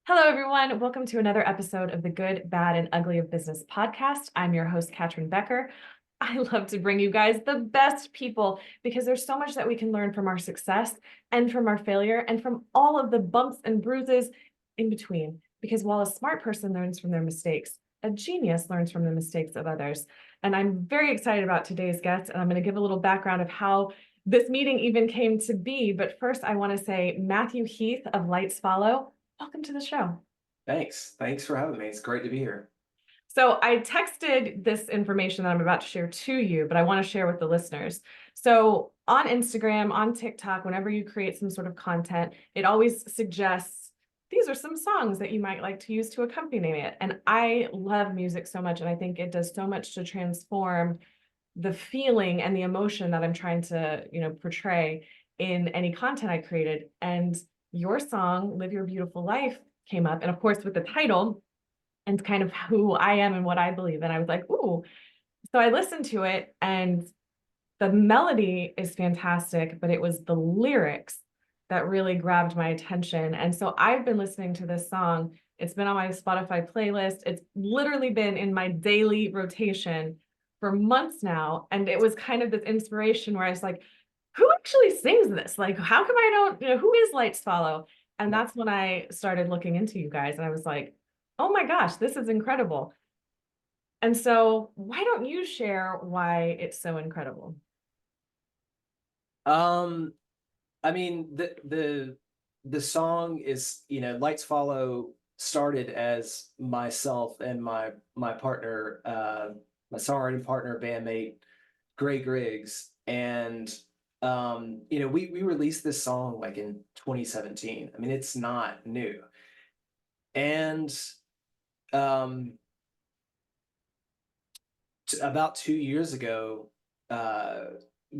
Hello, everyone. Welcome to another episode of the Good, Bad, and Ugly of Business podcast. I'm your host, Catryn Becker. I love to bring you guys the best people because there's so much that we can learn from our success and from our failure and from all of the bumps and bruises in between. Because while a smart person learns from their mistakes, a genius learns from the mistakes of others. And I'm very excited about today's guest, and I'm going to give a little background of how this meeting even came to be. But first, I want to say Matthew Heath of Lights Follow. Welcome to the show. Thanks. Thanks for having me. It's great to be here. So I texted this information that I'm about to share to you, but I want to share with the listeners. So on Instagram, on TikTok, whenever you create some sort of content, it always suggests these are some songs that you might like to use to accompany it. And I love music so much, and I think it does so much to transform the feeling and the emotion that I'm trying to, portray in any content I created. And your song, Live Your Beautiful Life, came up. And of course, with the title and kind of who I am and what I believe in, I was like, ooh. So I listened to it, and the melody is fantastic, but it was the lyrics that really grabbed my attention. And so I've been listening to this song. It's been on my Spotify playlist. It's literally been in my daily rotation for months now. And it was kind of this inspiration where I was like, who actually sings this? Like, how come I don't, who is Lights Follow? And that's when I started looking into you guys. And I was like, oh my gosh, this is incredible. And so why don't you share why it's so incredible? Um, I mean, the song is, Lights Follow started as myself and my partner, my songwriting partner, bandmate, Gray Griggs. And we released this song like in 2017. I mean, it's not new. And um about 2 years ago,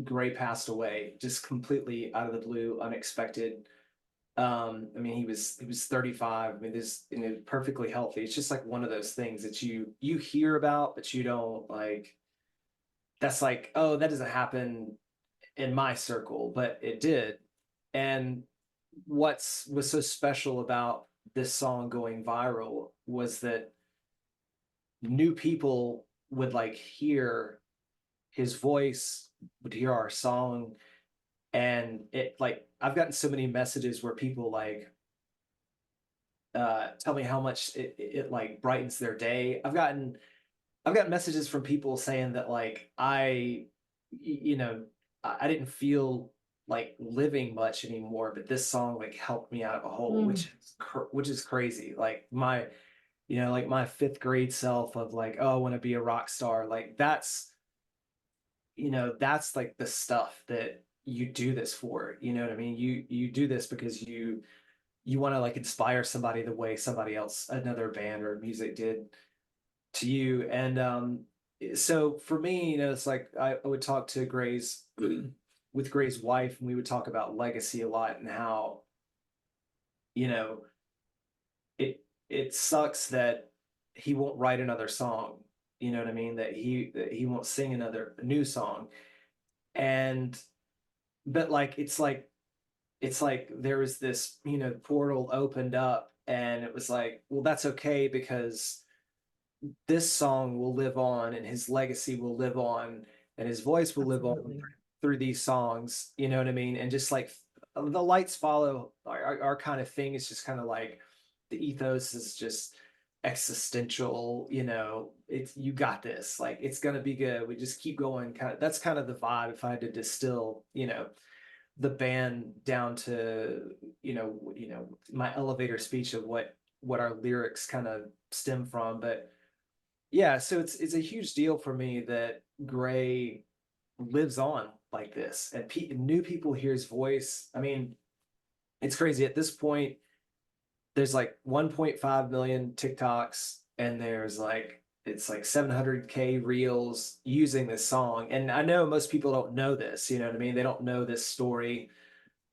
Gray passed away, just completely out of the blue, unexpected. I mean, he was 35. I mean, this, perfectly healthy. It's just like one of those things that you hear about, but you don't like. That's like, oh, that doesn't happen in my circle, but it did. And was so special about this song going viral was that new people would like hear his voice, would hear our song, and it like I've gotten so many messages where people like tell me how much it like brightens their day. I've gotten messages from people saying that like I didn't feel like living much anymore, but this song like helped me out of a hole, Mm. which is crazy. Like my fifth grade self of like, oh, I want to be a rock star. Like that's like the stuff that you do this for. You know what I mean? You do this because you want to like inspire somebody the way somebody else, another band or music did to you. And so for me, it's like I would talk to Gray's with Gray's wife, and we would talk about legacy a lot and how, you know, it sucks that he won't write another song. You know what I mean? That he won't sing another new song. And but it's like there was this, portal opened up, and it was like, well, that's okay because this song will live on and his legacy will live on and his voice will live on Absolutely. through these songs. You know what I mean? And just like the Lights Follow, our kind of thing is just kind of like the ethos is just existential. It's, you got this, like it's gonna be good, we just keep going, kind of. That's kind of the vibe. If I had to distill, the band down to, my elevator speech of what our lyrics kind of stem from. But yeah, so it's a huge deal for me that Gray lives on like this, and new people hear his voice. I mean, it's crazy at this point. There's like 1.5 million TikToks, and there's like it's like 700K reels using this song. And I know most people don't know this. You know what I mean? They don't know this story.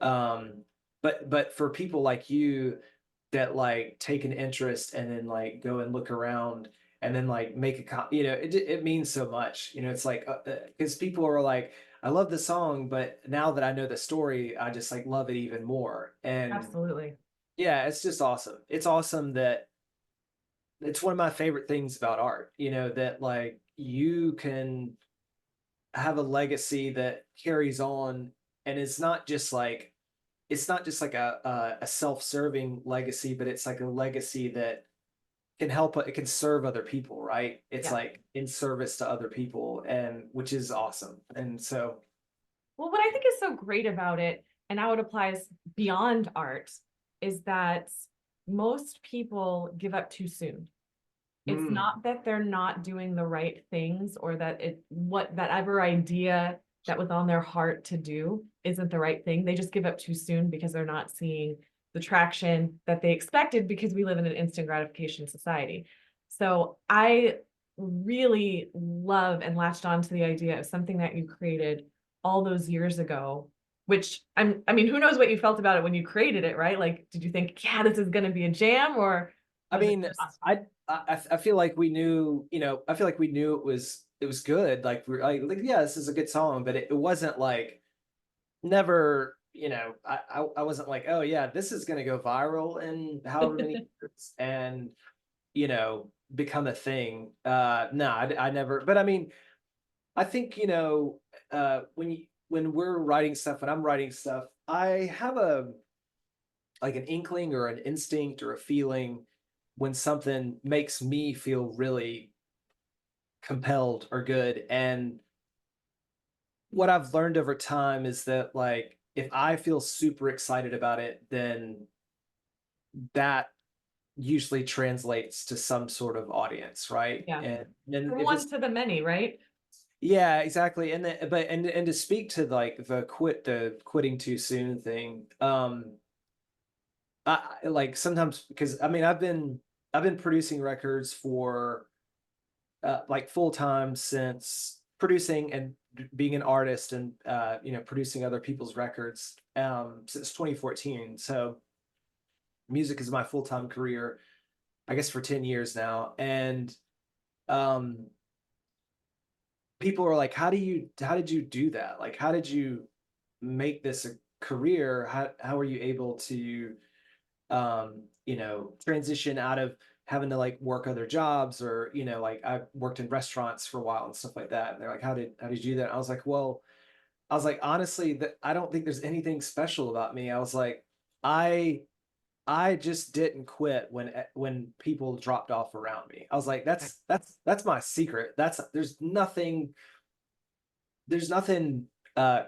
Um, but for people like you that like take an interest and then like go and look around and then like make it means so much. It's like because people are like, I love the song, but now that I know the story, I just like love it even more. And Absolutely. Yeah, it's just awesome. It's awesome that it's one of my favorite things about art, that like you can have a legacy that carries on, and it's not just like a self-serving legacy, but it's like a legacy that can help, it can serve other people, right? It's Yeah. like in service to other people, and which is awesome. And so, Well, what I think is so great about it, and how it applies beyond art, is that most people give up too soon. It's mm, not that they're not doing the right things, or that that ever idea that was on their heart to do isn't the right thing. They just give up too soon because they're not seeing the traction that they expected, because we live in an instant gratification society. So I really love and latched on to the idea of something that you created all those years ago, which I mean, who knows what you felt about it when you created it, right? Like, did you think, yeah, this is going to be a jam, or I was it mean, just, I feel like we knew, I feel like we knew it was good. Like we're like, yeah, this is a good song, but it wasn't like, never, I wasn't like, oh yeah, this is gonna go viral in however many years and become a thing. No, I never. But I mean, I think when we're writing stuff, when I'm writing stuff, I have a like an inkling or an instinct or a feeling when something makes me feel really compelled or good. And what I've learned over time is that like if I feel super excited about it, then that usually translates to some sort of audience, right? yeah, And then from if one it's to the many, right? yeah, exactly. And then but and to speak to like the quitting too soon thing, like sometimes, because I mean I've been producing records for like full time since producing and being an artist and producing other people's records since 2014. So music is my full time career, I guess, for 10 years now. And um people are like, how did you do that? Like, how did you make this a career? How are you able to transition out of having to like work other jobs, or like I worked in restaurants for a while and stuff like that. And they're like, how did you do that? I was like, well, honestly, that I don't think there's anything special about me. I was like, I I just didn't quit when people dropped off around me. I was like, that's my secret. There's nothing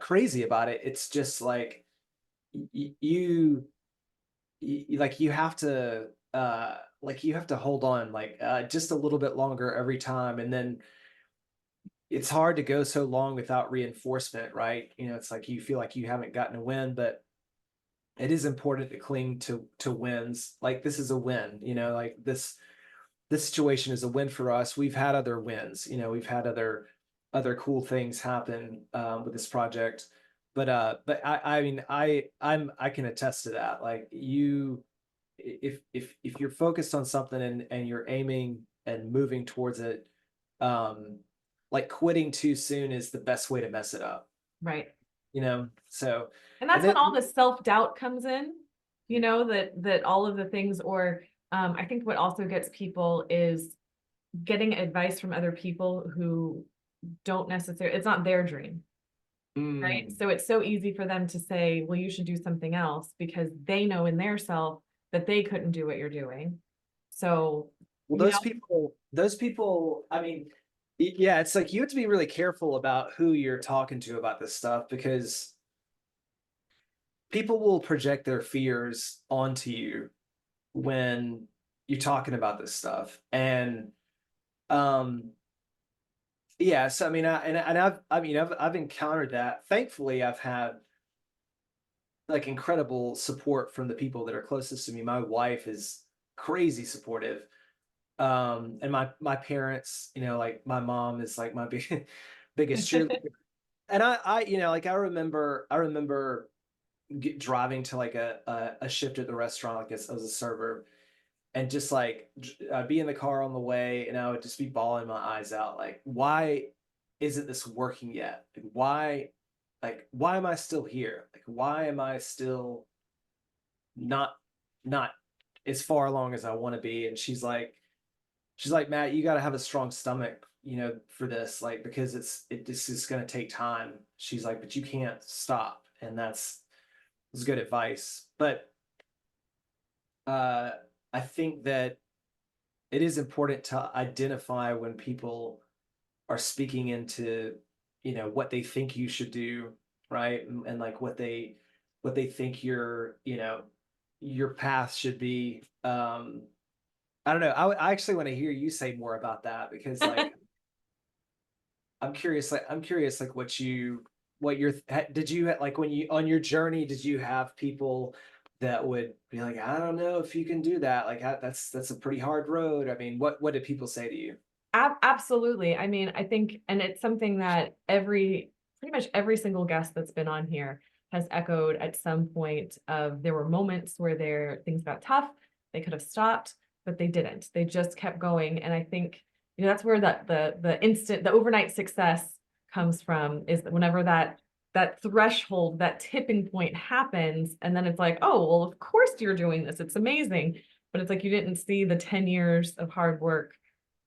crazy about it. It's just like you like you have to hold on like just a little bit longer every time, and then it's hard to go so long without reinforcement, right? It's like you feel like you haven't gotten a win, but it is important to cling to wins. Like this is a win, like this situation is a win for us. We've had other wins, we've had other cool things happen with this project. But I mean I can attest to that. Like if you're focused on something and you're aiming and moving towards it, like quitting too soon is the best way to mess it up, Right. so. And And that's when then all the self-doubt comes in, that all of the things, or I think what also gets people is getting advice from other people who don't necessarily, it's not their dream, right? mm, So it's so easy for them to say, well, you should do something else, because they know in their self that they couldn't do what you're doing. So, well, those people, I mean, yeah, it's like you have to be really careful about who you're talking to about this stuff, because people will project their fears onto you when you're talking about this stuff. And um yeah, so I mean I've encountered that. Thankfully, I've had like incredible support from the people that are closest to me. My wife is crazy supportive. And my parents, like my mom is like my biggest cheerleader. And like I remember driving to like a shift at the restaurant, like as a server, and just like I'd be in the car on the way, and I would just be bawling my eyes out, like, why isn't this working yet? Like why am I still here? Like why am I still not not as far along as I want to be. And she's like, Matt, you got to have a strong stomach, you know, for this, like, because this is going to take time. She's like, but you can't stop. And that's good advice. But I think that it is important to identify when people are speaking into, you know, what they think you should do, right? And like what they think your, you know, your path should be. I don't know. I actually want to hear you say more about that, because like I'm curious, like what your did you like when you on your journey, did you have people that would be like, I don't know if you can do that, like that's a pretty hard road. I mean, what did people say to you? Absolutely. I mean, I think, and it's something that pretty much every single guest that's been on here has echoed at some point of there were moments where things got tough, they could have stopped, but they didn't. They just kept going. And I think, you know, that's where the overnight success comes from, is that whenever that threshold, that tipping point happens, and then it's like, oh, well, of course you're doing this. It's amazing. But it's like you didn't see the 10 years of hard work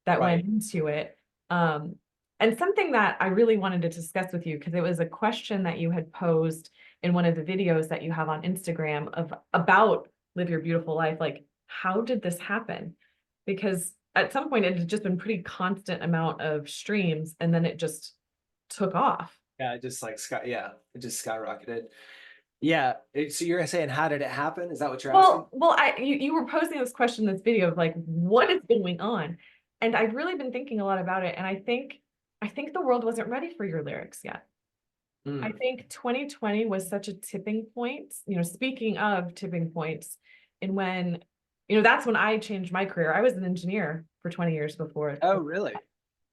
that Right. went into it. And something that I really wanted to discuss with you, because it was a question that you had posed in one of the videos that you have on Instagram about Live Your Beautiful Life. Like, how did this happen? Because at some point it had just been pretty constant amount of streams, and then it just took off. Yeah, it just like it just skyrocketed. Yeah. So you're saying, how did it happen? Is that what you're asking? Well, you were posing this question in this video of like, what is going on? And I've really been thinking a lot about it. And I think the world wasn't ready for your lyrics yet. I Mm. think 2020 was such a tipping point, you know, speaking of tipping points, and when, you know, that's when I changed my career. I was an engineer for 20 years before. Oh, really?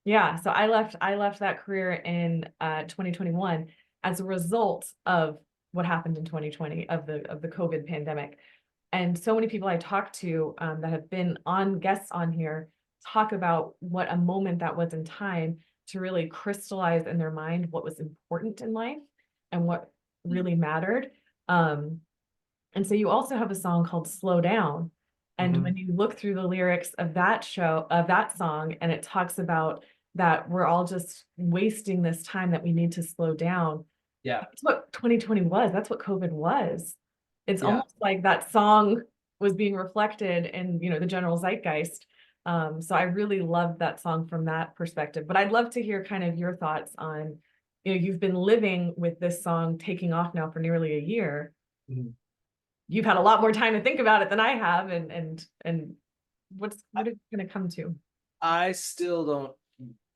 Yeah, so I left that career in 2021 as a result of what happened in 2020, of the COVID pandemic. And so many people I talk to that have been guests on here talk about what a moment that was in time to really crystallize in their mind what was important in life and what really mattered. Um, and so you also have a song called Slow Down. And Hmm. when you look through the lyrics of that song, and it talks about that we're all just wasting this time, that we need to slow down. Yeah. That's what 2020 was. That's what COVID was. It's Yeah. almost like that song was being reflected in, you know, the general zeitgeist. So I really loved that song from that perspective. But I'd love to hear kind of your thoughts on, you know, you've been living with this song taking off now for nearly a year. Mhm. You've had a lot more time to think about it than I have, and what is it going to come to? I still don't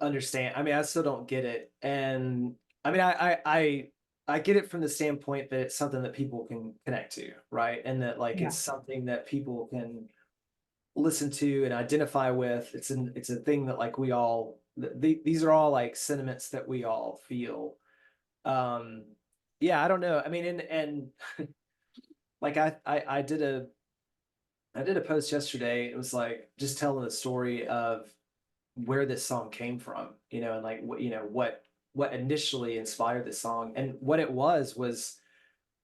understand. I mean, I still don't get it. And I mean, I get it from the standpoint that it's something that people can connect to, right? And that like Yeah. it's something that people can listen to and identify with. It's a thing that like these are all like sentiments that we all feel. Um, yeah, I don't know. I mean, and like I did a post yesterday. It was like just telling the story of where this song came from, you know, and like what, you know, what initially inspired this song. And what it was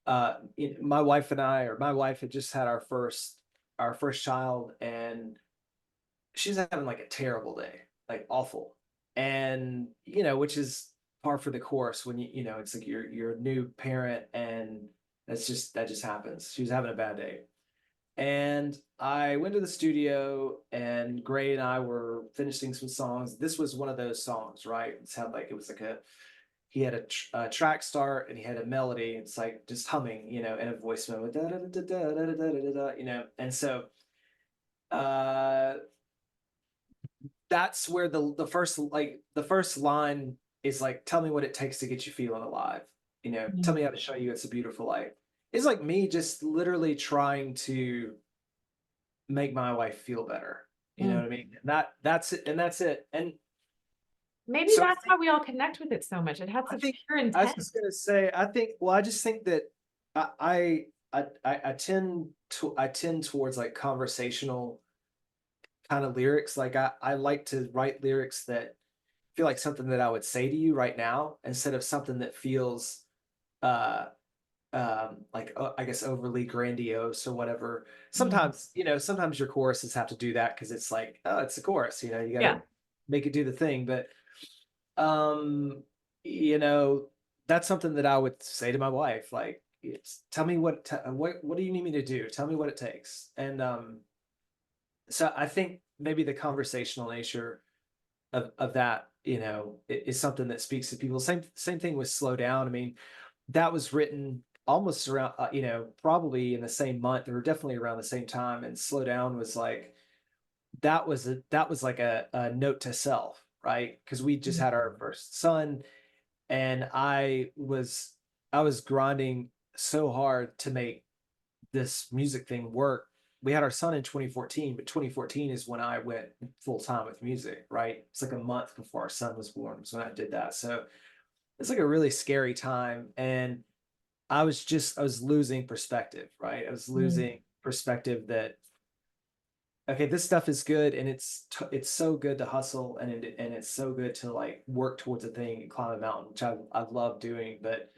my wife and I, or my wife had just had our first child, and she's having like a terrible day, like awful. And you know, which is par for the course when you know, it's like you're a new parent, and that just happens. She was having a bad day. And I went to the studio, and Gray and I were finishing some songs. This was one of those songs, right? It was like he had a track start, and he had a melody. It's like just humming, you know, in a voice memo, da, da, da, da, da, da, da, da, da, you know. And so uh, that's where the first line is like, tell me what it takes to get you feeling alive. You know, tell Mhm. me how to show you it's a beautiful life. It's like me just literally trying to make my wife feel better. You know Mm. what I mean? That's it, and that's it. And Maybe so that's how we all connect with it so much. It had I such think pure I was intent. just gonna say, I just think that I tend towards like conversational kind of lyrics. Like I like to write lyrics that feel like something that I would say to you right now, instead of something that feels uh I guess overly grandiose or whatever. Mhm. Sometimes, sometimes your choruses have to do that because it's like, oh, it's a chorus, you got Yeah. to make it do the thing. But um, you know, that's something that I would say to my wife, like, tell me what do you need me to do? Tell me what it takes. And so I think maybe the conversational nature of that, is something that speaks to people. Same thing with Slow Down. I mean, that was written almost around, probably in the same month or definitely around the same time. And Slow Down was like, that was like a note to self, right? Because we just Mhm. had our first son, and I was grinding so hard to make this music thing work. We had our son in 2014, but 2014 is when I went full time with music, right? It's like a month before our son was born was when I did that. So it's like a really scary time. And I was losing perspective, right? I was Mhm. losing perspective that, okay, this stuff is good, and it's so good to hustle, and it's so good to like work towards a thing and climb a mountain, which I love doing, but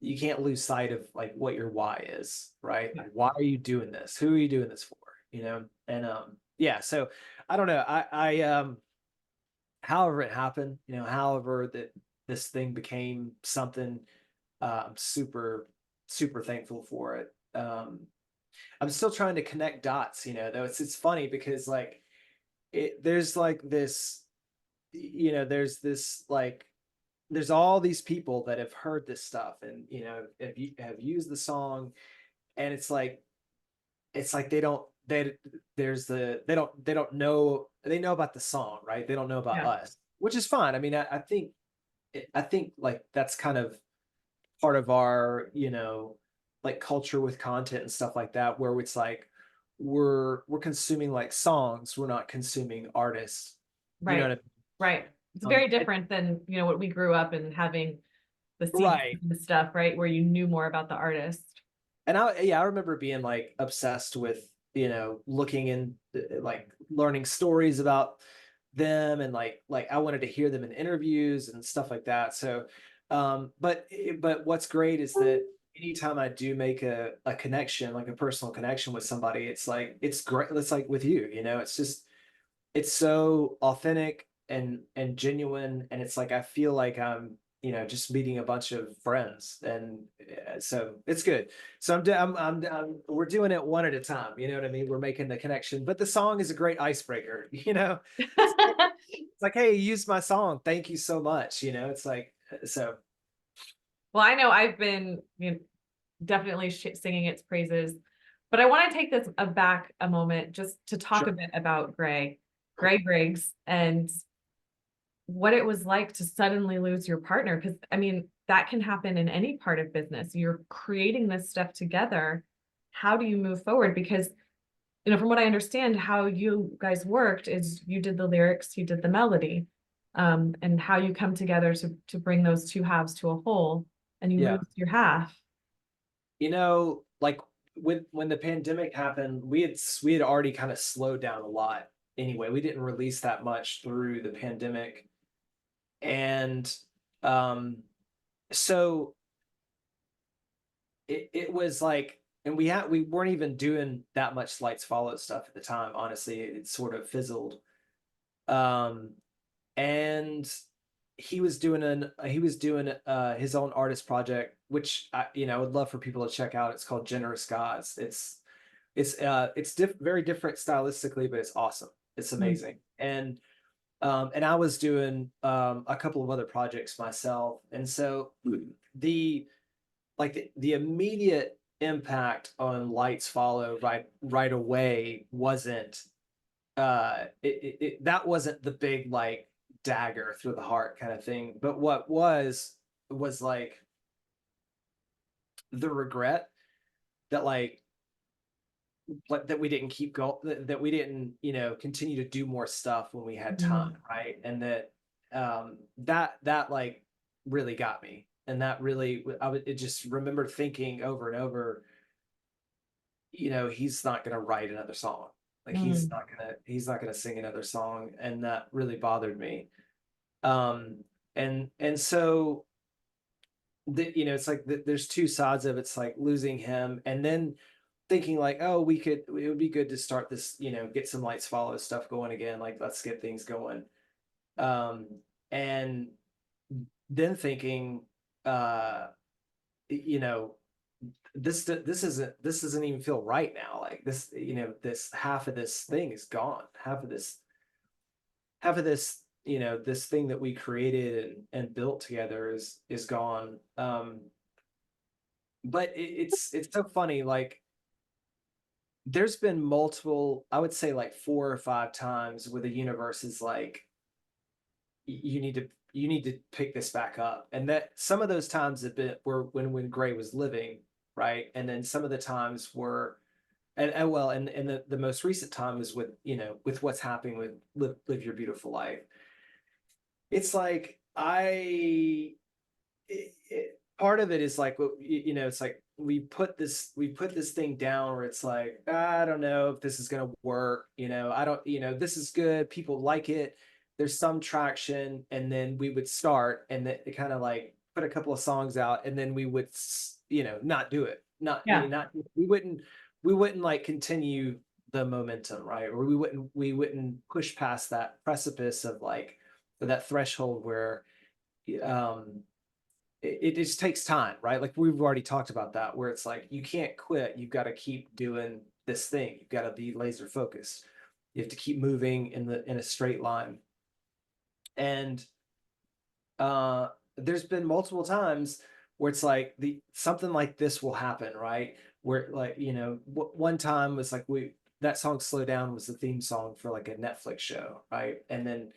you can't lose sight of like what your why is, right? Yeah. Why are you doing this? Who are you doing this for? And yeah, so I don't know. I however it happened, however that this thing became something, I'm super, super thankful for it. I'm still trying to connect dots, though it's funny because like there's like this, there's this like there's all these people that have heard this stuff and have used the song, and it's like they don't know, they know about the song, right? They don't know about Yeah. us, which is fine. I mean, I think like that's kind of part of our like culture with content and stuff like that, where it's like we're consuming like songs, we're not consuming artists, you know Right. what Right. It's I mean? very different than, what we grew up and having the CDs Right. and stuff, right? Where you knew more about the artist. And I remember being like obsessed with, looking in, like learning stories about them, and like I wanted to hear them in interviews and stuff like that. So but what's great is that anytime I do make a connection, like a personal connection with somebody, it's like it's great. It's like with you, it's just it's so authentic and genuine, and it's like I feel like I'm just meeting a bunch of friends, and so it's good. So we're doing it one at a time, you know what I mean? We're making the connection, but the song is a great icebreaker. It's like, hey, you used my song, thank you so much. It's like, so Well, I know I've been, definitely singing its praises, but I want to take this back a moment just to talk a sure. bit about Gray Briggs, and what it was like to suddenly lose your partner. Because I mean, that can happen in any part of business. You're creating this stuff together. How do you move forward? Because, from what I understand, how you guys worked is you did the lyrics, you did the melody, and how you come together to bring those two halves to a whole, and you lose Yeah. your half. Like when the pandemic happened, we had already kind of slowed down a lot anyway. We didn't release that much through the pandemic. And um so it was like, and we weren't even doing that much Lights Follow stuff at the time, honestly. It sort of fizzled. Um and he was doing his own artist project, which I would love for people to check out. It's called Generous Gods. It's very different stylistically, but it's awesome. It's Mm. amazing. And I was doing a couple of other projects myself, and so the the immediate impact on Lights Follow right away wasn't that wasn't the big like dagger through the heart kind of thing, but what was like the regret that that we didn't keep going, that we didn't continue to do more stuff when we had time, Mhm. right? And that like really got me, and that really I would it just remember thinking over and over, he's not going to write another song, like Mm. he's not going to sing another song, and that really bothered me. um and so you know, it's like there's two sides of it. It's like losing him and then thinking like, oh, it would be good to start this, you know, get some lights follow stuff going again. Like, let's get things going. Um, and then thinking, uh, you know, this doesn't even feel right now. Like this, you know, this half of this thing is gone. Half of this, you know, this thing that we created and built together is gone. But it's so funny. Like there's been multiple, I would say like 4 or 5 times where the universe is like, you need to pick this back up. And that some of those times have been were when Gray was living, right? And then some of the times were and well, and the most recent time is with, you know, with what's happening with Live Your Beautiful Life. It's like part of it is like, you know, it's like we put this thing down where it's like, I don't know if this is going to work, you know, I don't, you know, this is good, people like it, there's some traction, and then we would start and then kind of like put a couple of songs out, and then we would, you know, not do it, Yeah. not we wouldn't like continue the momentum, right? Or we wouldn't push past that precipice of like that threshold where um it just takes time, right? Like we've already talked about that, where it's like you can't quit. You've got to keep doing this thing. You've got to be laser focused. You have to keep moving in a straight line. And there's been multiple times where it's like something like this will happen, right? Where like, you know, one time was like that song Slow Down was the theme song for like a Netflix show, right? And then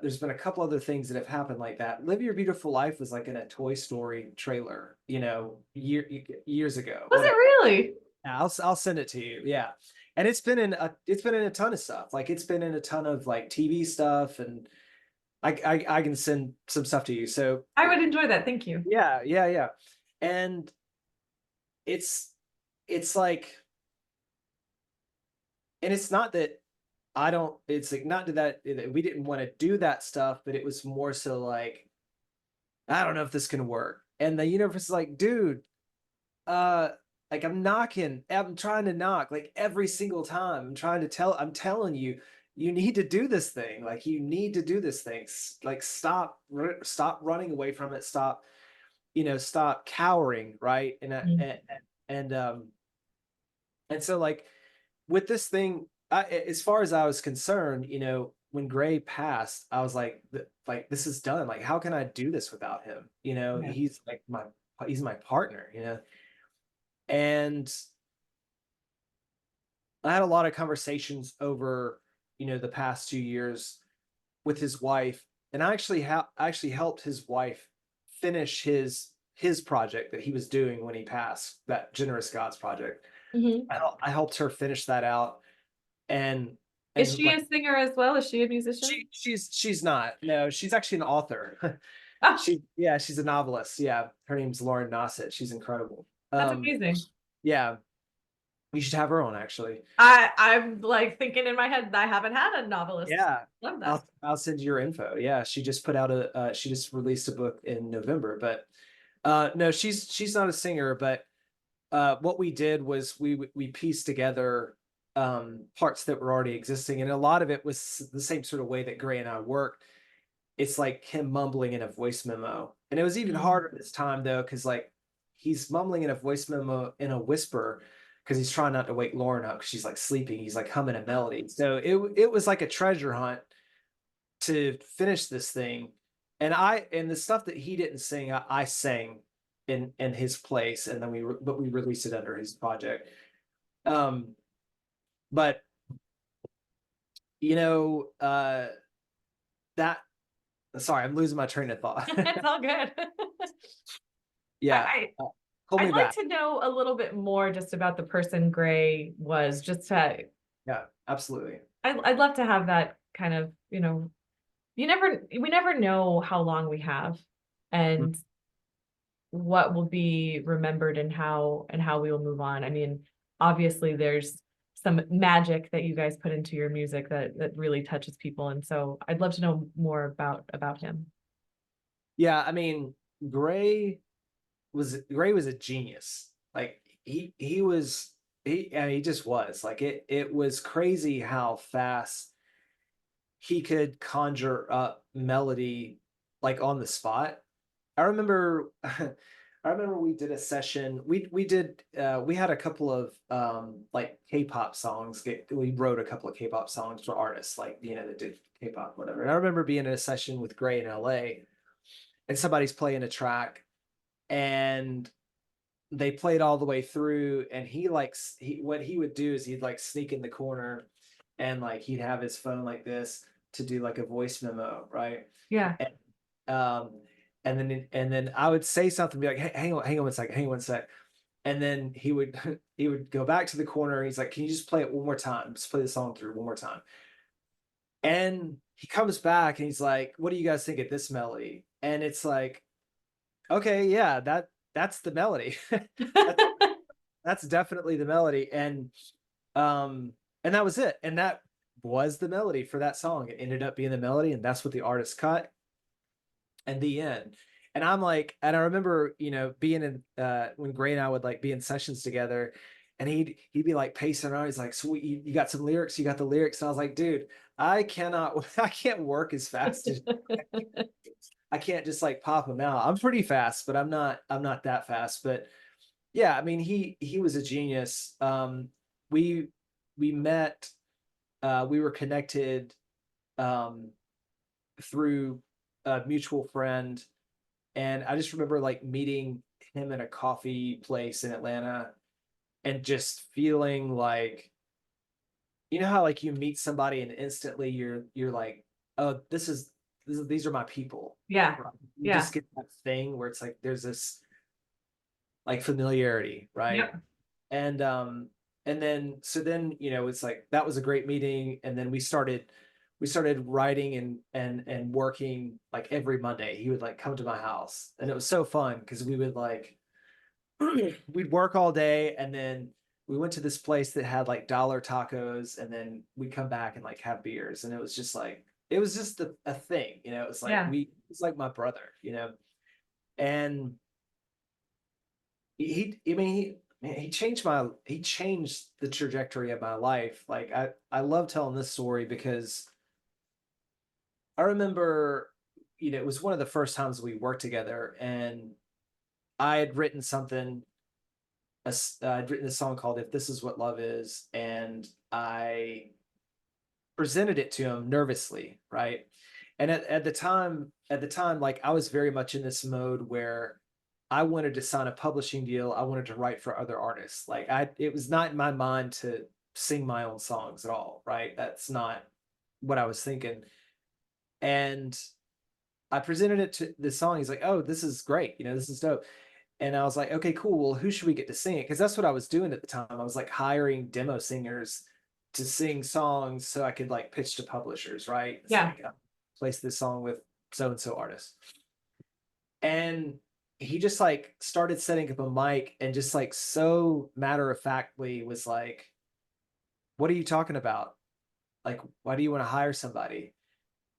there's been a couple other things that have happened like that. Live Your Beautiful Life was like in a Toy Story trailer, you know, years ago. Was it Whatever. really? Yeah, I'll send it to you. Yeah, and it's been in a ton of stuff. Like it's been in a ton of like TV stuff, and I can send some stuff to you. So I would enjoy that. Thank you. yeah, and it's like, and it's not that I don't. It's like not that we didn't want to do that stuff, but it was more so like I don't know if this can work. And the universe is like, dude, uh, like I'm trying to knock like every single time. I'm telling you, you need to do this thing. Like you need to do this thing. Like stop running away from it. Stop, you know, stop cowering, right? Mm. And and so like with this thing, as far as I was concerned, you know, when Gray passed, I was like, this is done. Like, how can I do this without him? You know, Yeah. he's my partner, you know? And I had a lot of conversations over, you know, the past 2 years with his wife. And I actually helped his wife finish his project that he was doing when he passed, that Generous Gods project. Mhm. I helped her finish that out. And Is and she like a singer as well? Is she a musician? she's not. No, she's actually an author. Oh, She's a novelist. Yeah. Her name's Lauren Nossett. She's incredible. that's amazing. Yeah, you should have her on actually. I'm like thinking in my head, I haven't had a novelist. Yeah. Love that. I'll send you your info. Yeah, she just put out she just released a book in November, but no, she's not a singer, but what we did was we pieced together parts that were already existing, and a lot of it was the same sort of way that Gray and I worked. It's like him mumbling in a voice memo. And it was even Mm. harder this time though, because like he's mumbling in a voice memo in a whisper because he's trying not to wake Lauren up because she's like sleeping. He's like humming a melody. So it was like a treasure hunt to finish this thing. And the stuff that he didn't sing, I sang in his place, and then we released it under his project. Um, but you know, that sorry, I'm losing my train of thought. It's all good. Yeah, I, pull me I'd like back. to know a little bit more just about the person Gray was, just to, Yeah, absolutely. I'd love to have that kind of, we never know how long we have Mm. and what will be remembered and how we will move on. I mean, obviously there's some magic that you guys put into your music that really touches people. And so I'd love to know more about him. Yeah, I mean, Gray was a genius. Like he just was like it was crazy how fast he could conjure up melody like on the spot. I remember I remember we did a session. We had a couple of like K-pop songs. We wrote a couple of K-pop songs for artists like that did K-pop, whatever. And I remember being in a session with Gray in LA, and somebody's playing a track, and they played all the way through, and what he would do is he'd like sneak in the corner, and like he'd have his phone like this to do like a voice memo, right? Yeah. And, um, and then I would say something, be like, hey, hang on one second, hang on one sec. And then he would he would go back to the corner. And he's like, can you just play it one more time? Just play the song through one more time. And he comes back and he's like, what do you guys think of this melody? And it's like, okay, yeah, that's the melody. that's, that's definitely the melody. And that was it. And that was the melody for that song. It ended up being the melody, and that's what the artist cut. And the end. And I'm like, and I remember, being in when Gray and I would like be in sessions together, and he'd be like pacing around. He's like, sweet, you got some lyrics, you got the lyrics. And I was like, dude, I can't work as fast as I can't just like pop them out. I'm pretty fast, but I'm not that fast. But yeah, I mean, he was a genius. We we met, we were connected um through a mutual friend, and I just remember like meeting him in a coffee place in Atlanta and just feeling like, how like you meet somebody and instantly you're like, oh, these are my people. Yeah. Right? You Yeah. just get that thing where it's like there's this like familiarity, right? Yep. And then so then it's like that was a great meeting, and then we started writing and working like every Monday. He would like come to my house, and it was so fun because we would like we'd work all day, and then we went to this place that had like dollar tacos, and then we'd come back and like have beers, and it was just like it was just a thing. It was like Yeah. it's like my brother. And I mean he changed the trajectory of my life. Like I love telling this story because I remember, it was one of the first times we worked together, and I had written something. I'd written a song called "If This Is What Love Is," and I presented it to him nervously, right? And at the time, like I was very much in this mode where I wanted to sign a publishing deal. I wanted to write for other artists. Like it was not in my mind to sing my own songs at all, right? That's not what I was thinking. And I presented it to this song. He's like, "Oh, this is great. This is dope." And I was like, "Okay, cool. Well, who should we get to sing it?" Because that's what I was doing at the time. I was like hiring demo singers to sing songs so I could like pitch to publishers, right? It's Yeah. like place this song with so and so artist. And he just like started setting up a mic and just like so matter of factly was like, "What are you talking about? Like, why do you want to hire somebody?"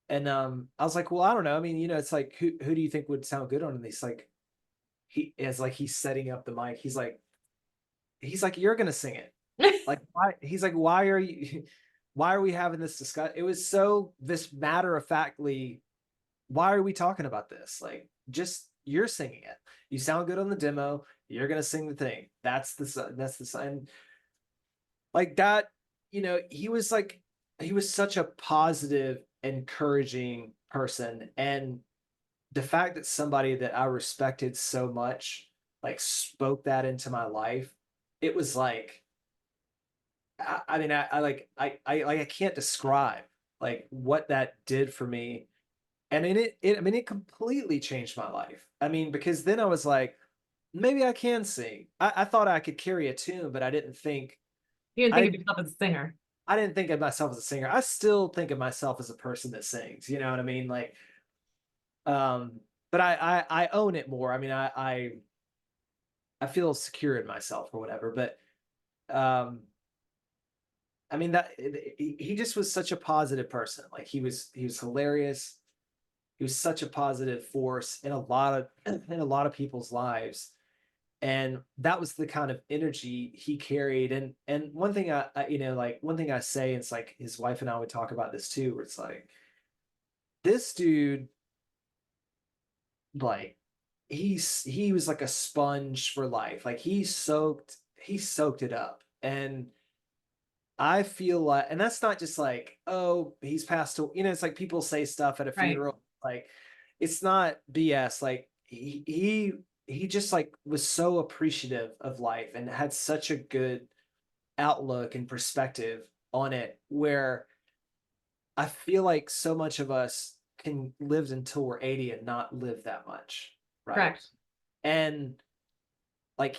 And I was like, "Well, I don't know. I mean, it's like who do you think would sound good on these?" Like he's setting up the mic. He's like, "You're gonna sing it." Like why? He's like, "Why are you? Why are we having this discussion?" It was so this matter of factly. Why are we talking about this? Like, just you're singing it. You sound good on the demo. You're gonna sing the thing. That's the sign. Like that. He was such a positive, encouraging person, and the fact that somebody that I respected so much like spoke that into my life, it was like I mean I can't describe like what that did for me. And it completely changed my life. I mean, because then I was like, maybe I can sing. I thought I could carry a tune, but You didn't I think of didn't yourself as a singer. I didn't think of myself as a singer. I still think of myself as a person that sings. You know what I mean? Like, but I own it more. I mean, I feel secure in myself or whatever. But um, I mean he just was such a positive person. Like he was hilarious. he was such a positive force in a lot of people's lives. And that was the kind of energy he carried. And one thing one thing I say, it's like his wife and I would talk about this too, where it's like, this dude, like, he was like a sponge for life. Like he soaked it up. And I feel like, and that's not just like, oh, he's passed away. It's like people say stuff at a Right. funeral, like, it's not BS. Like he just like was so appreciative of life and had such a good outlook and perspective on it, where I feel like so much of us can live until we're 80 and not live that much, right? Correct. And like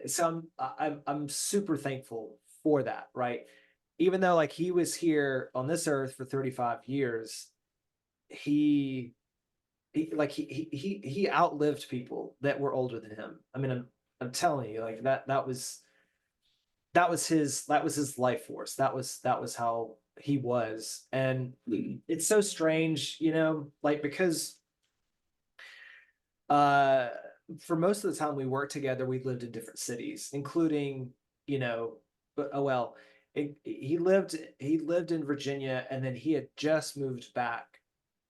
so I'm super thankful for that, right? Even though like he was here on this earth for 35 years, he he outlived people that were older than him. I mean, I'm telling you, like that was his life force. That was how he was. And it's so strange, like, because uh for most of the time we worked together, we lived in different cities, including, but oh well, he lived in Virginia, and then he had just moved back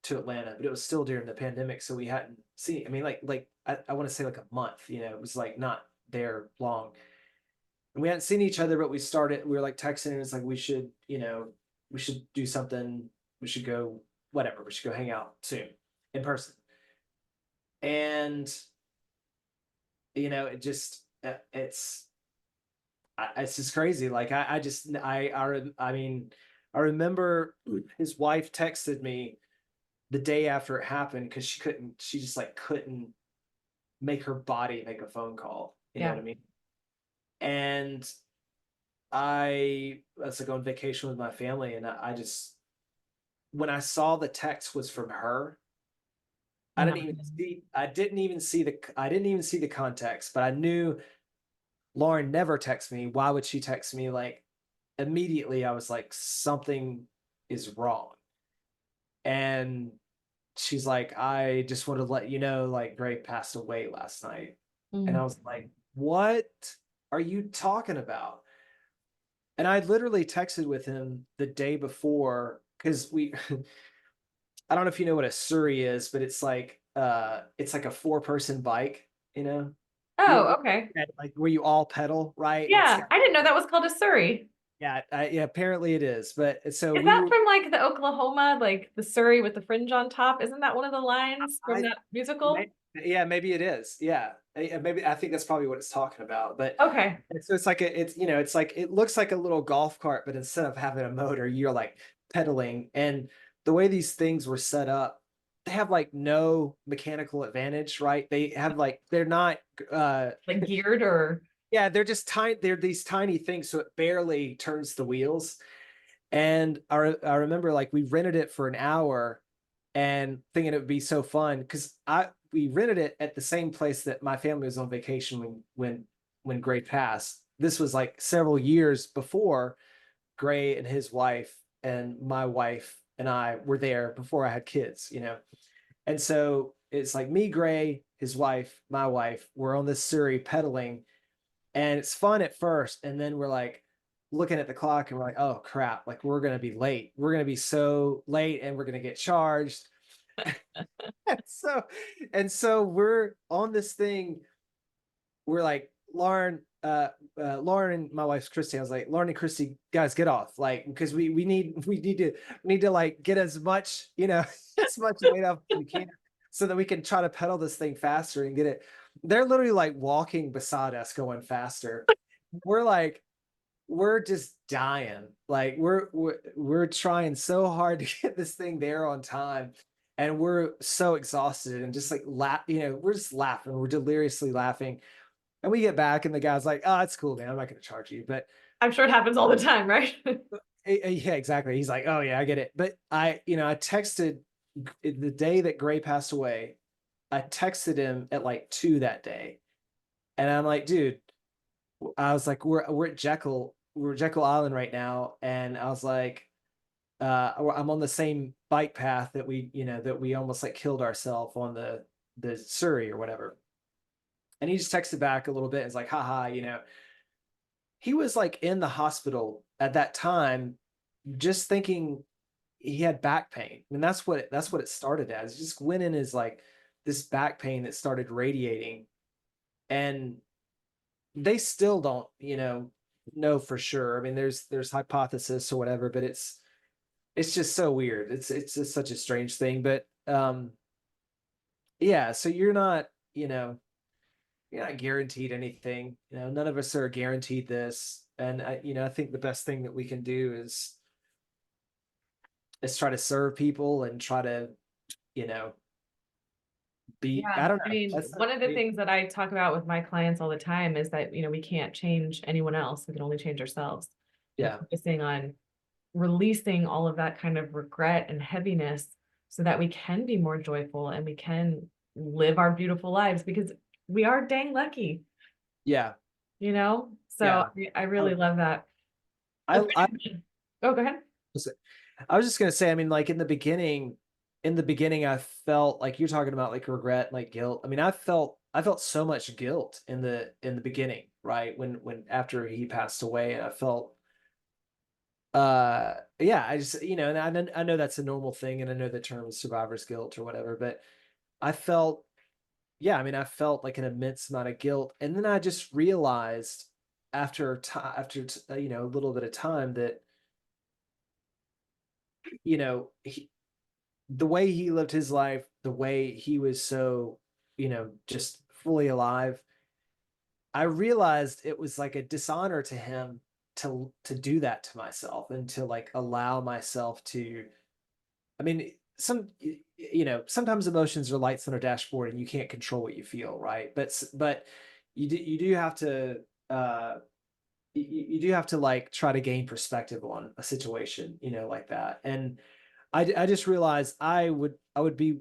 to Atlanta, but it was still during the pandemic, so we hadn't seen. I mean, I want to say like a month. It was like not there long, and we hadn't seen each other. But we were like texting, and it's like we should do something. We should go, whatever. We should go hang out soon in person. And it just it's just crazy. Like I just I mean, I remember his wife texted me the day after it happened, because she just like couldn't make her body make a phone call. You know Yeah. what I mean? And I was like on vacation with my family, and I just, when I saw the text was from her, And that was amazing. I didn't even see the context, but I knew Lauren never texts me. Why would she text me? Like, immediately I was like, something is wrong. And she's like, I just want to let you know, like, Gray passed away last night. And I Mm. was like, what are you talking about? And I literally texted with him the day before, because I don't know if you know what a Surrey is, but it's like a four-person bike, you know? You Oh, okay. like where you all pedal, right? And it's Yeah, got, I didn't know that was called a Surrey. yeah, apparently it is. But so Is we that were, from like the Oklahoma, like the Surrey with the fringe on top? Isn't that one of the lines from I, that musical? may, yeah, maybe it is. Yeah. Maybe I think that's probably what it's talking about. But Okay. so it's like it's like, it looks like a little golf cart, but instead of having a motor, you're like pedaling. And the way these things were set up, they have like no mechanical advantage, right? They have like, they're not Like geared or yeah, they're just tiny, they're these tiny things, so it barely turns the wheels. And I remember, like, we rented it for an hour and thinking it would be so fun, because we rented it at the same place that my family was on vacation when Gray passed. This was like several years before Gray and his wife and my wife and I were there, before I had kids. And so it's like me, Gray, his wife, my wife, we're on this Surrey pedaling, and it's fun at first, and then we're like looking at the clock, and we're like, oh crap, like, we're gonna be late, we're gonna be so late, and we're gonna get charged. so so we're on this thing, we're like, Lauren and my wife's Christy. I was like, Lauren and Christy, guys, get off, like, because we need to like get as much, as much weight off as we can, so that we can try to pedal this thing faster and get it. They're literally like walking beside us, going faster. We're like, we're just dying. Like, we're trying so hard to get this thing there on time, and we're so exhausted, and just like we're just laughing. We're deliriously laughing. And we get back, and the guy's like, "Oh, it's cool, man. I'm not going to charge you." But I'm sure it happens all the time, right? yeah, exactly. He's like, "Oh yeah, I get it." But I texted the day that Gray passed away. I texted him at like 2 that day, and I'm like, "Dude," I was like, we're at Jekyll Island right now," and I was like, or I'm on the same bike path that we almost like killed ourselves on the Surrey or whatever. And he just texted back a little bit. And it's like, haha, he was like in the hospital at that time, just thinking he had back pain. And that's what it started as. It just went in as like this back pain that started radiating. And they still don't, know for sure. I mean, there's hypothesis or whatever, but it's just so weird. It's just such a strange thing. But yeah, so you're not guaranteed anything. None of us are guaranteed this. And I think the best thing that we can do is try to serve people and try to, you know, I Yeah, don't I know. mean, one of the things that I talk about with my clients all the time is that, we can't change anyone else. We can only change ourselves. And Yeah. focusing on releasing all of that kind of regret and heaviness so that we can be more joyful and we can live our beautiful lives because we are dang lucky, Yeah. So Yeah. I really love that. I, A I, friend of mine- Oh, go ahead. I was just gonna say, I mean, like in the beginning, I felt like you're talking about like regret, like guilt. I mean, I felt so much guilt in the beginning, right? When after he passed away, and I felt, yeah, I just, and I know that's a normal thing, and I know the term is survivor's guilt or whatever, but I felt, yeah, I mean, I felt like an immense amount of guilt, and then I just realized after time, a little bit of time that, he, the way he lived his life, the way he was so, just fully alive, I realized it was like a dishonor to him to do that to myself and to like allow myself to. I mean, sometimes emotions are lights on a dashboard and you can't control what you feel, right? But you do have to you do have to like try to gain perspective on a situation, like that. And I just realized I would be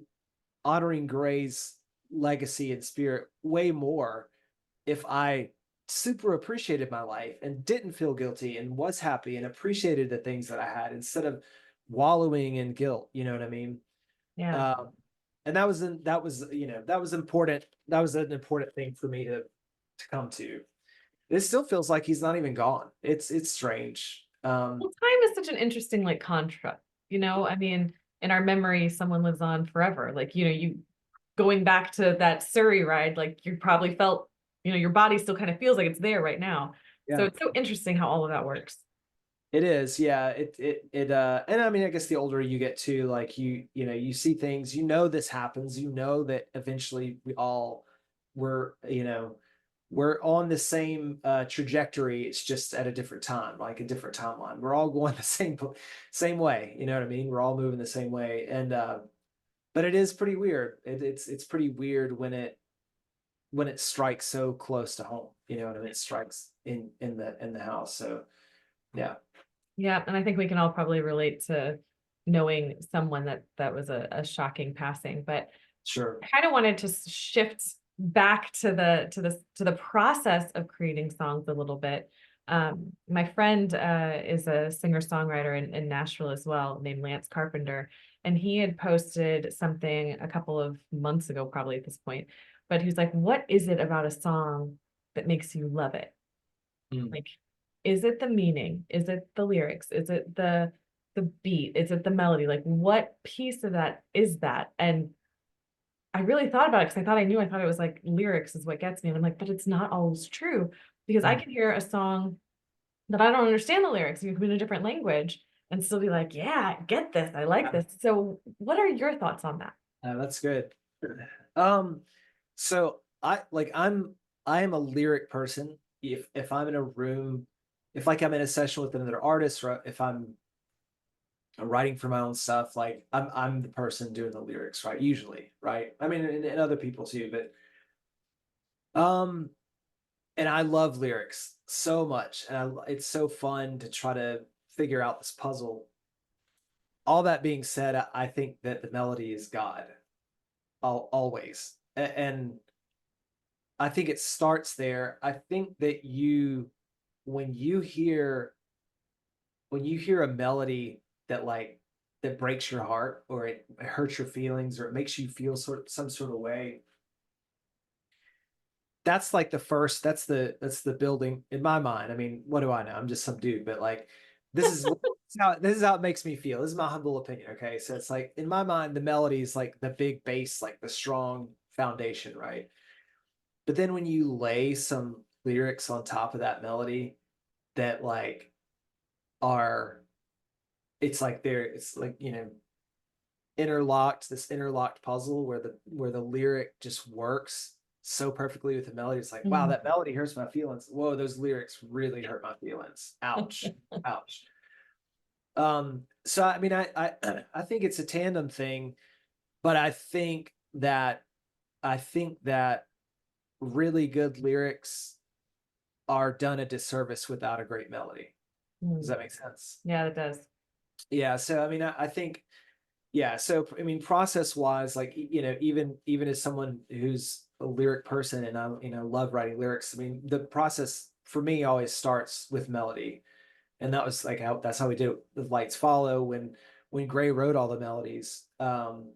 honoring Gray's legacy and spirit way more if I super appreciated my life and didn't feel guilty and was happy and appreciated the things that I had instead of wallowing in guilt. You know what I mean? Yeah. Um, and that was important. That was an important thing for me to come to. It still feels like he's not even gone. It's strange. Well, time is such an interesting like construct, I mean, in our memory, someone lives on forever. Like, you going back to that Surrey ride, like you probably felt, your body still kind of feels like it's there right now. So Yeah. it's so interesting how all of that works. It is, yeah. And I mean, I guess the older you get too, like you see things, this happens, that eventually we're on the same trajectory. It's just at a different time, like a different timeline. We're all going the same way, you know what I mean? We're all moving the same way. And but it is pretty weird. It's pretty weird when it strikes so close to home, you know what I mean? It strikes in the house. So yeah, Yeah, and I think we can all probably relate to knowing someone that was a shocking passing. But sure. I kind of wanted to shift back to the process of creating songs a little bit. My friend is a singer-songwriter in Nashville as well, named Lance Carpenter, and he had posted something a couple of months ago, probably at this point. But he was like, "What is it about a song that makes you love it? Mm. Like, is it the meaning? Is it the lyrics? Is it the beat? Is it the melody? Like, what piece of that is that?" And I really thought about it because I thought it was like lyrics is what gets me. And I'm like, but it's not always true because I Mm. can hear a song that I don't understand the lyrics. You can be in a different language and still be like, yeah, I get this. I like this. So what are your thoughts on that? That's good. Um, so I am a lyric person. If I'm in a room, if like I'm in a session with another artist, or if I'm writing for my own stuff, like I'm the person doing the lyrics, right? Usually, right? I mean, and other people too, but and I love lyrics so much, and it's so fun to try to figure out this puzzle. All that being said, I think that the melody is God, always, and I think it starts there. I think that when you hear when you hear a melody, that like that breaks your heart, or it hurts your feelings, or it makes you feel some sort of way, that's like that's the building in my mind. I mean, what do I know? I'm just some dude, but like this is how it makes me feel. This is my humble opinion. Okay. So it's like in my mind, the melody is like the big base, like the strong foundation, right? But then when you lay some lyrics on top of that melody that like are it's like it's like, this interlocked puzzle where the lyric just works so perfectly with the melody. It's like, wow, Mhm. that melody hurts my feelings. Whoa, those lyrics really hurt my feelings. Ouch. Ouch. So I mean, I think it's a tandem thing, but I think that really good lyrics are done a disservice without a great melody. Does Mm. that make sense? Yeah, it does. Yeah. So I mean, I think, yeah. So I mean, process wise, like even as someone who's a lyric person and I love writing lyrics. I mean, the process for me always starts with melody, and that was like that's how we did it with Lights Follow when Gray wrote all the melodies.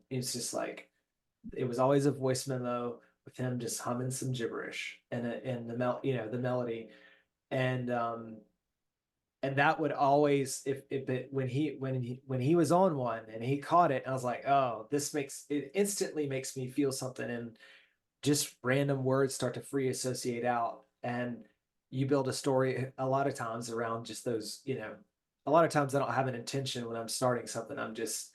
It's just like it was always a voice memo with him just humming some gibberish and the melody, and that would always if it when he was on one and he caught it, I was like, oh, this makes it instantly makes me feel something, and just random words start to free associate out, and you build a story a lot of times around just those. A lot of times I don't have an intention when I'm starting something. I'm just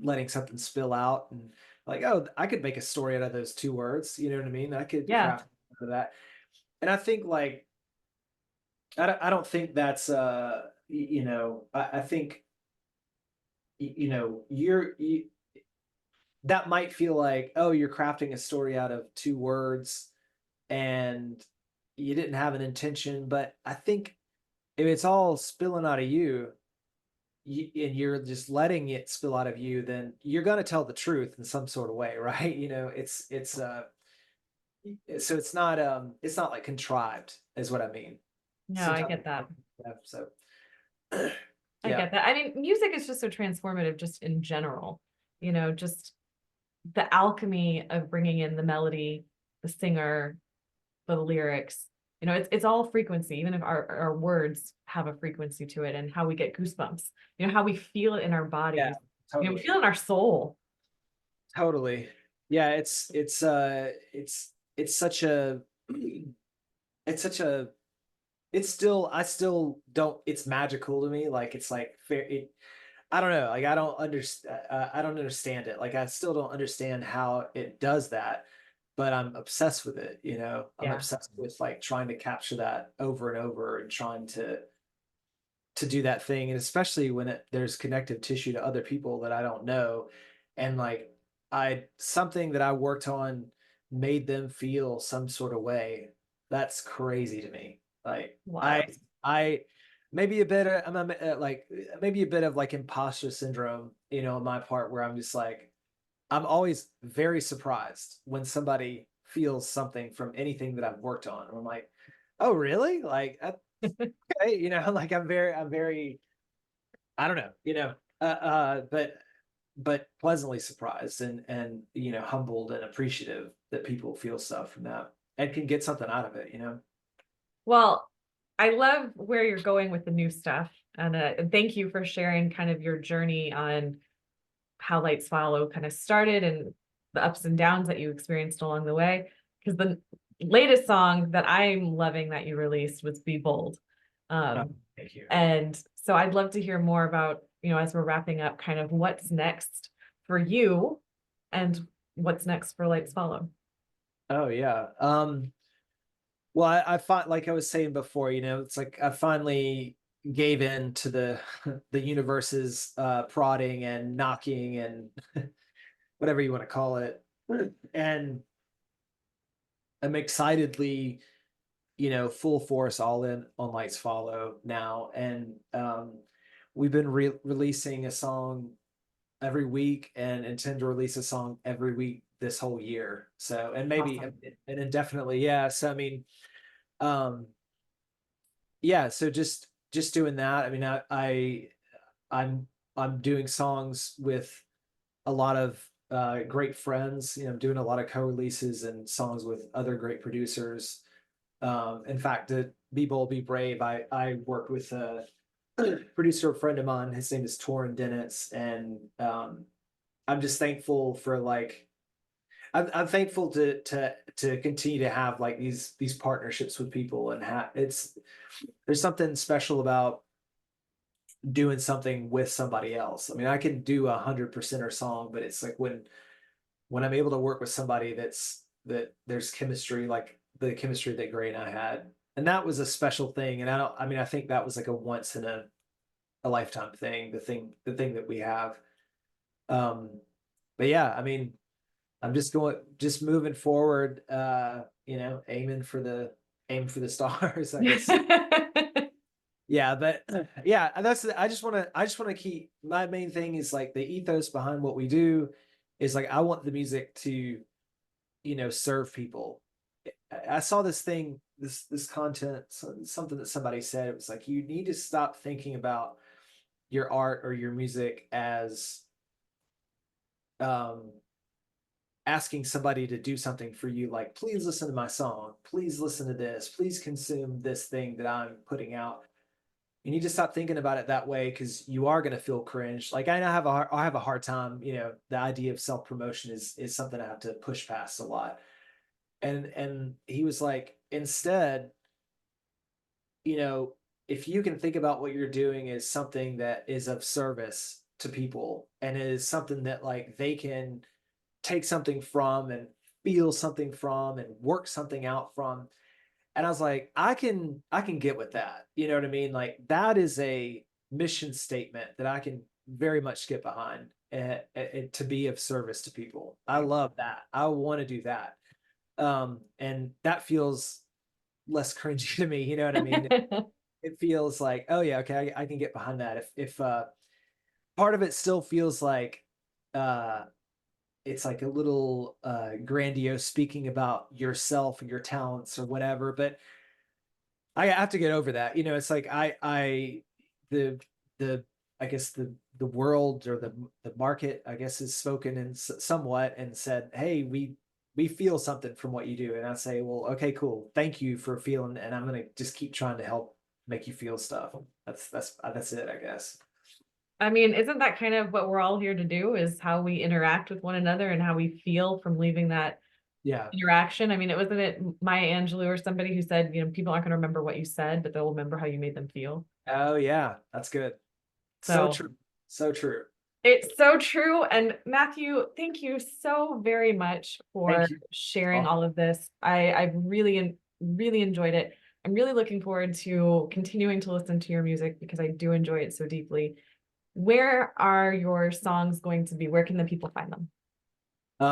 letting something spill out, and like, oh, I could make a story out of those two words. You know what I mean? I could Yeah. craft out of that. And I think like I don't think that's I think that might feel like, oh, you're crafting a story out of two words and you didn't have an intention. But I think if it's all spilling out of and you're just letting it spill out of you, then you're going to tell the truth in some sort of way, right? It's so it's not like contrived is what I mean. No, I Sometimes get that. yeah, so I yeah. get that. I mean, music is just so transformative just in general. Just the alchemy of bringing in the melody, the singer, the lyrics. It's all frequency, even if our words have a frequency to it, and how we get goosebumps, how we feel it in our Yeah, bodies, we totally. feel it in our soul. Totally. Yeah, it's such a it's such a it's still I still don't it's magical to me. Like it's like fair I don't know. Like I don't understand it. Like I still don't understand how it does that, but I'm obsessed with it. I'm Yeah. obsessed with like trying to capture that over and over and trying to do that thing, and especially when there's connective tissue to other people that I don't know, and like I something that I worked on made them feel some sort of way. That's crazy to me. Like Wild. I maybe a bit of like maybe a bit of like imposter syndrome, on my part, where I'm just like I'm always very surprised when somebody feels something from anything that I've worked on. And I'm like, oh really? Like okay, like I'm very, I don't know, but pleasantly surprised and humbled and appreciative that people feel stuff from that and can get something out of it. Well, I love where you're going with the new stuff. And thank you for sharing kind of your journey on how Lights Follow kind of started and the ups and downs that you experienced along the way. Because the latest song that I'm loving that you released was Be Bold. Oh, Um, thank you. and so I'd love to hear more about, as we're wrapping up, kind of what's next for you and what's next for Lights Follow. Oh yeah. Well, I find, like I was saying before, it's like I finally gave in to the the universe's prodding and knocking and whatever you want to call it, and I'm excitedly, full force all in on Lights Follow now, and we've been releasing a song every week and intend to release a song every week this whole year. So, and maybe Awesome. and indefinitely, yeah. So I mean, um, yeah. So just doing that. I mean, I'm I'm doing songs with a lot of great friends. You know, I'm doing a lot of co-releases and songs with other great producers. In fact, to Be Bold, Be Brave, I worked with a producer friend of mine. His name is Torrin Dennis, and I'm just thankful for like I'm thankful to continue to have like these partnerships with people, and it's there's something special about doing something with somebody else. I mean, I can do 100% or song, but it's like when I'm able to work with somebody that there's chemistry, like the chemistry that Gray and I had, and that was a special thing. And I mean, I think that was like a once in a lifetime thing. The thing that we have. Um, but yeah, I mean, I'm just moving forward. You know, aim for the stars, I guess. Yeah, but yeah, that's I just want to keep my main thing is like the ethos behind what we do is like I want the music to, you know, serve people. I saw this thing, this content, something that somebody said. It was like you need to stop thinking about your art or your music as um asking somebody to do something for you, like please listen to my song, please listen to this, please consume this thing that I'm putting out. You need to stop thinking about it that way because you are going to feel cringe. Like I have a hard time, you know, the idea of self promotion is something I have to push past a lot. And he was like, instead, you know, if you can think about what you're doing as something that is of service to people and is something that like they can take something from and feel something from and work something out from. And I was like, I can get with that. You know what I mean? Like that is a mission statement that I can very much get behind and to be of service to people. I love that. I want to do that. And that feels less cringy to me. You know what I mean? It feels like, oh yeah, okay, I can get behind that. If part of it still feels like uh it's like a little grandiose speaking about yourself and your talents or whatever, but I have to get over that. You know, it's like the the I guess the world or the market I guess has spoken in somewhat and said, hey, we feel something from what you do, and I say, well, okay, cool, thank you for feeling, and I'm gonna just keep trying to help make you feel stuff. That's it, I guess. I mean, isn't that kind of what we're all here to do, is how we interact with one another and how we feel from leaving that Yeah. interaction? I mean, wasn't it Maya Angelou or somebody who said, you know, people aren't going to remember what you said, but they'll remember how you made them feel. Oh yeah, that's good. So So true. So true. it's so true. And Matthew, thank you so very much for Thank you. sharing Oh, all of this. I've really enjoyed it. I'm really looking forward to continuing to listen to your music because I do enjoy it so deeply. Where are your songs going to be? Where can the people find them?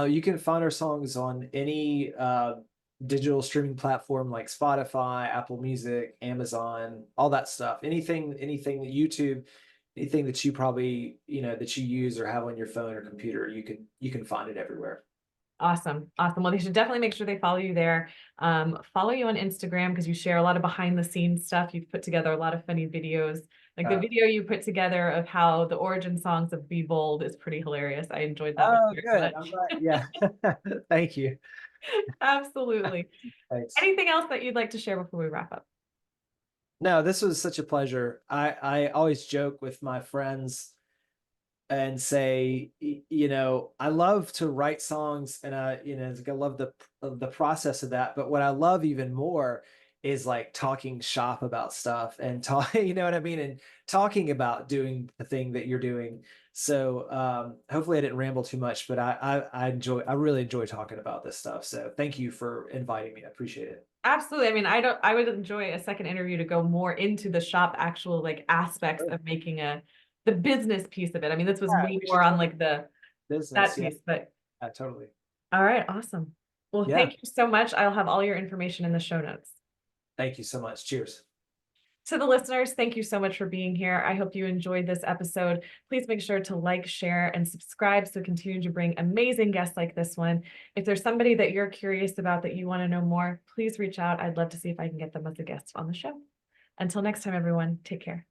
you can find our songs on any digital streaming platform like Spotify, Apple Music, Amazon, all that stuff. Anything that YouTube, anything that you probably, you know, that you use or have on your phone or computer, you can find it everywhere. Awesome. Awesome. Well, they should definitely make sure they follow you there. Follow you on Instagram because you share a lot of behind the scenes stuff. You've put together a lot of funny videos. Like the Uh, video you put together of how the origin songs of Be Bold is pretty hilarious. I enjoyed that one oh, very good. I'm much. glad. Yeah. Thank you. Absolutely. Thanks. Anything else that you'd like to share before we wrap up? No, this was such a pleasure. I always joke with my friends and say, you know, I love to write songs and you know, I love the process of that. But what I love even more is like talking shop about stuff and talk, you know what I mean? And talking about doing the thing that you're doing. So hopefully I didn't ramble too much, but I really enjoy talking about this stuff. So thank you for inviting me. I appreciate it. Absolutely. I mean, I would enjoy a second interview to go more into the shop actual like aspects Sure. of making the business piece of it. I mean, this was Yeah, way we more should on totally like that business. Yeah, piece, but totally. all right, awesome. Well, Yeah. thank you so much. I'll have all your information in the show notes. Thank you so much. Cheers. To the listeners, thank you so much for being here. I hope you enjoyed this episode. Please make sure to like, share, and subscribe so we continue to bring amazing guests like this one. If there's somebody that you're curious about that you want to know more, please reach out. I'd love to see if I can get them as a guest on the show. Until next time, everyone, take care.